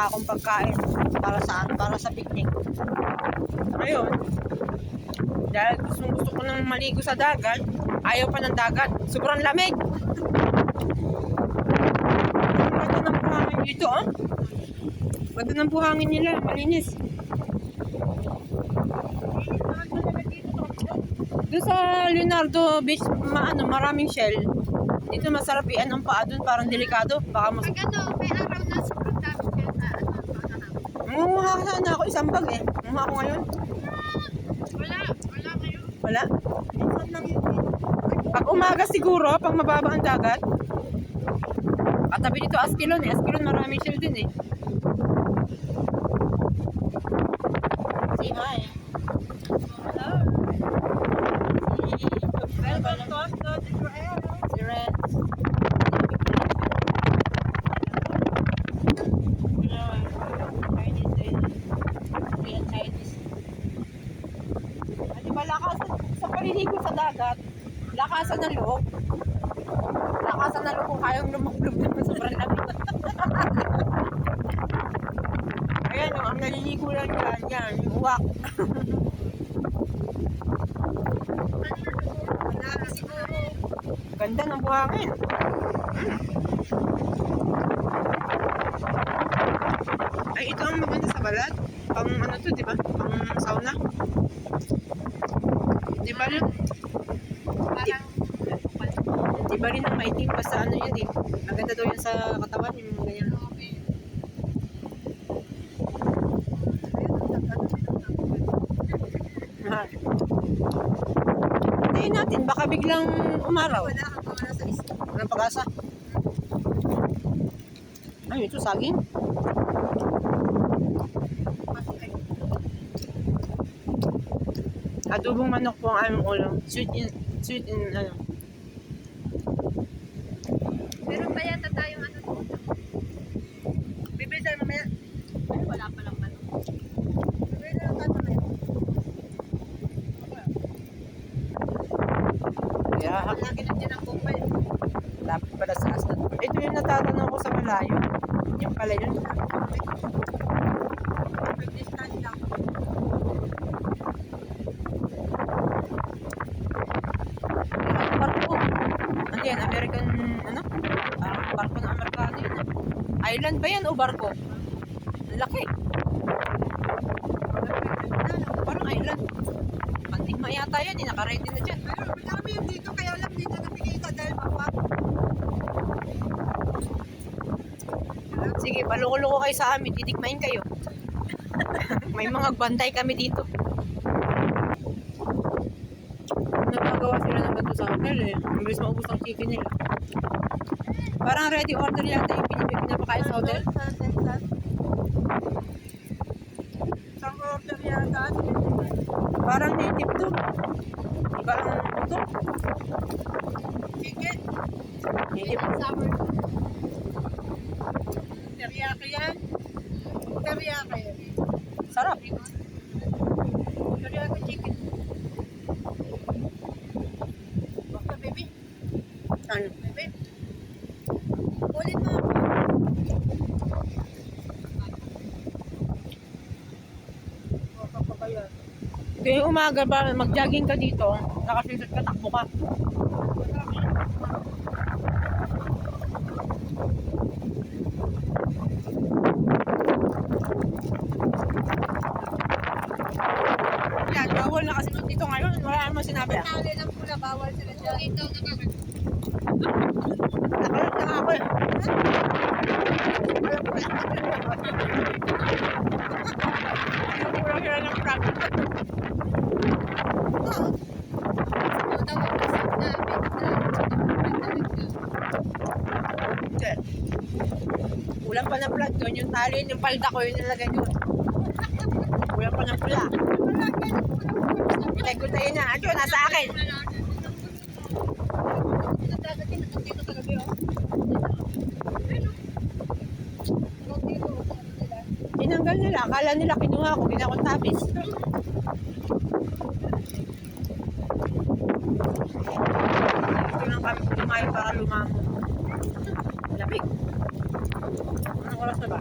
sakong pagkain. Para saan? Para sa picnic. Ngayon, dahil gusto ko nang maligo sa dagat, ayaw pa ng dagat. Sobrang lamig. Ganda ng buhangin dito, oh. Ganda ng buhangin nila, malinis. Doon sa Leonardo Beach, maraming shell. Dito masarap iyan ang paa doon, parang delikado. Baka Pag may araw na sobrang dami siya na Mumuha sana ako isang bag eh. Mumuha ako ngayon. Wala kayo. Wala. Pag umaga siguro, pag mababa ang dagat. Katabi dito Askelon eh. Askelon maraming shell din eh. Say hi. Hello. Welcome to Israel. Israel. Sa paliligo sa dagat, lakasan ng loob. Lakasan ng loob kung kayang lumaklog naman sobrang lamig. Ayan, ang naliligo lang yan, yung uwak. Ganda ng buhangin. Ay, ito ang maganda sa balat. Pang ano to, di ba? Pang sauna. Di ba rin? Di ba rin ang maitim pa sa ano yun eh. Maganda daw yun sa katawan, yung mga ganyan. Mahal. Hintayin natin, baka biglang umaraw. Walang pag-asa. Ay, ito saging. Adobong manok po ang aming ulam. Sweet in, ano. Meron pa yata tayong ano dito. Bibili tayo mamaya. Ay, wala pa lang ano. Bibili tayo mamaya. Kaya, Lagi nandiyan ang kumpay. dapat pala sa asat. Ito yung natatanong ko sa malayo. Yung pala yun. Mag-discount lang. Barko. Ano yan? American, ano? Parang barko na Amerikano yun. Island ba yan o barko? Ang laki. Parang island. Pantigma yata yan. Naka-ready na dyan. Marami yung dito, kaya lang dito nakikita dahil makwak. Sige, paluko-luko kayo sa amin. Titikmain kayo. May mga bantay kami dito. Nagagawa sila ng ganito sa hotel eh. Ang bilis maubos ang chicken nila. Parang ready order yata yung pinapakain sa hotel. Sa Texas. Isang order yata. Parang native to. Iba ang ito. Chicken. Native. Summer. Teriyaki yan. Teriyaki. Sarap. Teriyaki chicken. Basta baby. Ano? Baby. Ulit mo ako. Kaya umaga ba, mag-jogging ka dito, nakasisit ka, takbo ka. Yan, bawal na kasi dito ngayon, wala naman sinabi ah. Tali ng pula, bawal sila dyan. Ito, Nakalot na ako eh. Kulang sila ng prank. Kulang pa ng plug doon, yung tali, yung palda ko, yung nilagay doon. Kulang pa ng pula. Teko tayo na, ito, nasa akin. Tinanggal nila, akala nila kinuha ko, ginakong tapis. Ito lang kami kumain para lumamo. Lamig. Anong oras na ba?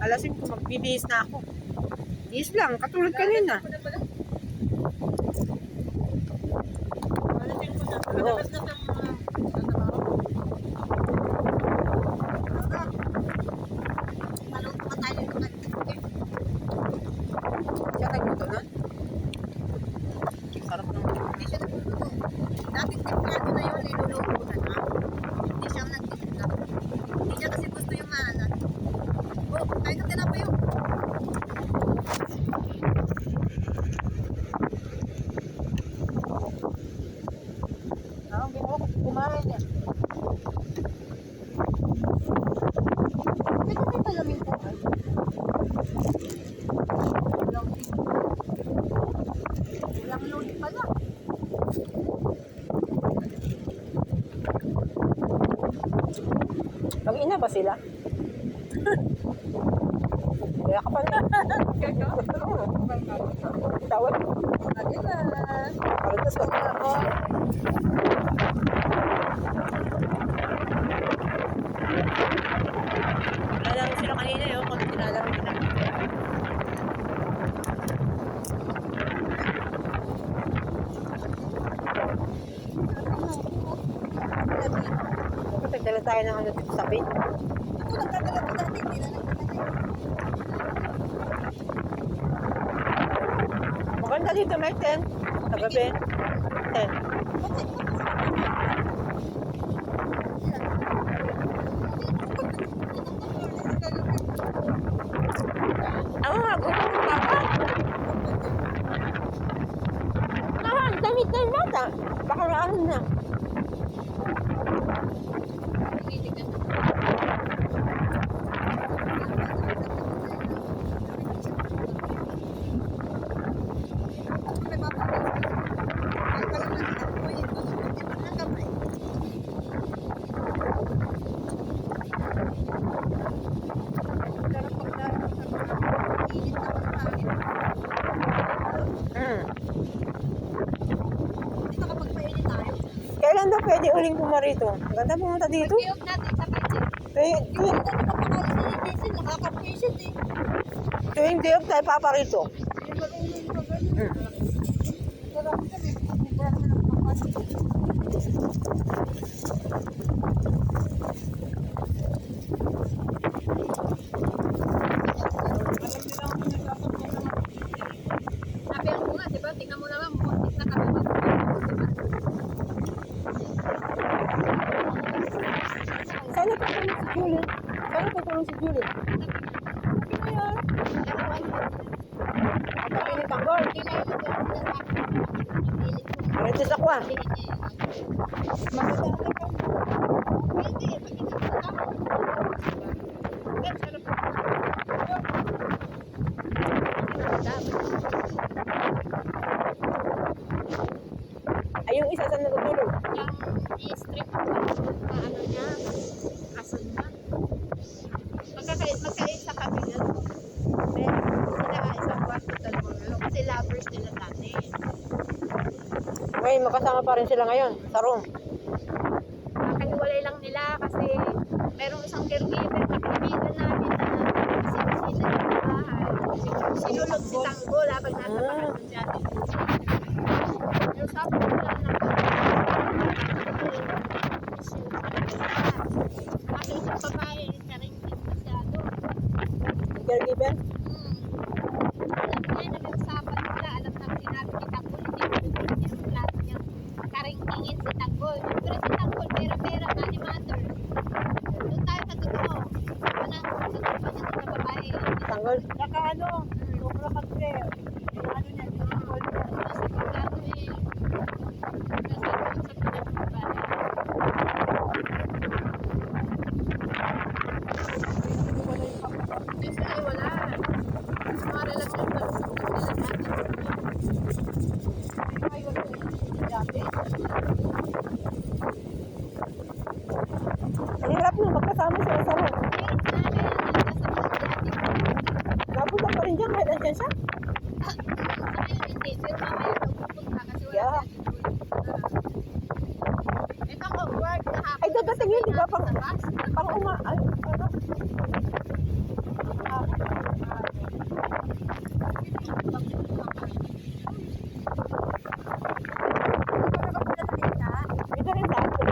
Alas 5, magbibihis na ako. Bihis lang, katulad kanina. Oo. Siya nagluto nun? Sarap naman. Hindi siya nagluto. Dating timplado na yun, niluluto na na. Hindi siya nagtimpla. Hindi niya kasi gusto yung maalat. Oh, kahit ang tinapay yun. Ang ginawa ko, kumain eh. Ito may palamig po. Walang load pala. Mag-ina ba sila? Kaya ka pala. Tawad. Lagi na. Palitas ka. Ako. Nilalaro sila kanina yun. Kung nilalaro nila. Dapat nagdala tayo ng ano dito sa pin. Ako nagdadala ko dati. Hindi na nagdadala. Maganda dito may 10. Sa gabi. 10. Ako nga, gusto ko papa. Ang damit na yung bata. Baka naano na. Kailan daw pwede uling pumarito? Ang ganda pumunta dito. Pag-iog natin sa budget. Tuwing Nakaka-patient eh. tuwing day off tayo paparito. Sabi ko nga, diba? Tingnan mo naman, muntik na kami mag-diba? Sana tutulong si Julie. Sana tutulong si Julie. Ang pagkinig ang goal. Marites ako ah. Ay, yung isa sa natutulog. Yung i-strip ko, ano niya, aso niya. Magkaisa kami yan. Pero sila isang kwarto talaga. Kasi lovers nila dati. Ngayon, makasama pa rin sila ngayon sa room. Nakahiwalay lang nila kasi merong isang caregiver na kaibigan namin na sinisita ng bahay. Sinulog si Tanggol habang nasa bakasyon si Ate Lucy. Pero sabi ko lang na kasi isang babae na rin masyado. Caregiver? Alam niya na nag-usapan nila, alam na sinabi ni Tanggol, hindi ko yung plato niya. Karingtingin si Tanggol. Pero si Tanggol, pera-pera, money matter. Doon tayo sa totoo. Wala sa totoo niya sa babae. Tanggol? Saka ano, sobra kasi. Ano niya, Tanggol niya. Kasi plato eh. Nasabi ko sa pinag-babae. Kasi ay wala. Mara lang yung palusok na sila dati. Ay wala yung dati. Ang hirap nung magkasama sila sa room. Hirap namin. Nasa mga dati. Napunta pa rin dyan kahit andyan siya. Sa ngayon hindi. Pero mamaya dating yun, di ba? Pang ay, ano? Ito rin sa akin.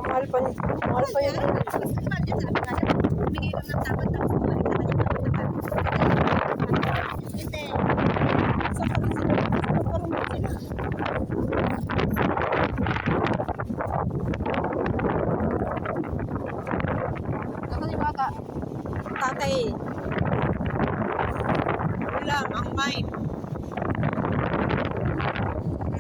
Mahal pa yun. Mahal pa yun. Tatay. Ulam ang mind.